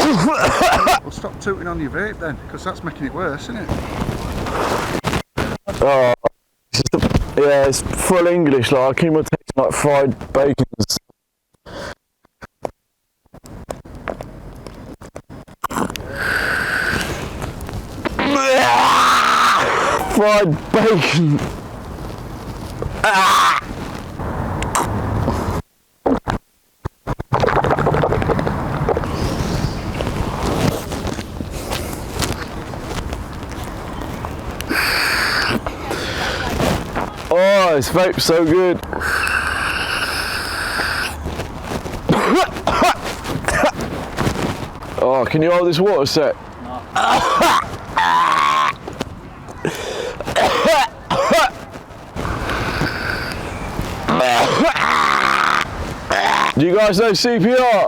Well, stop tooting on your vape then, because that's making it worse, isn't it? Oh, yeah, it's full English. Like I keep on tasting like fried bacon. Fried bacon. Oh, this vape's so good. Oh, can you hold this water a sec? No. Do you guys know CPR?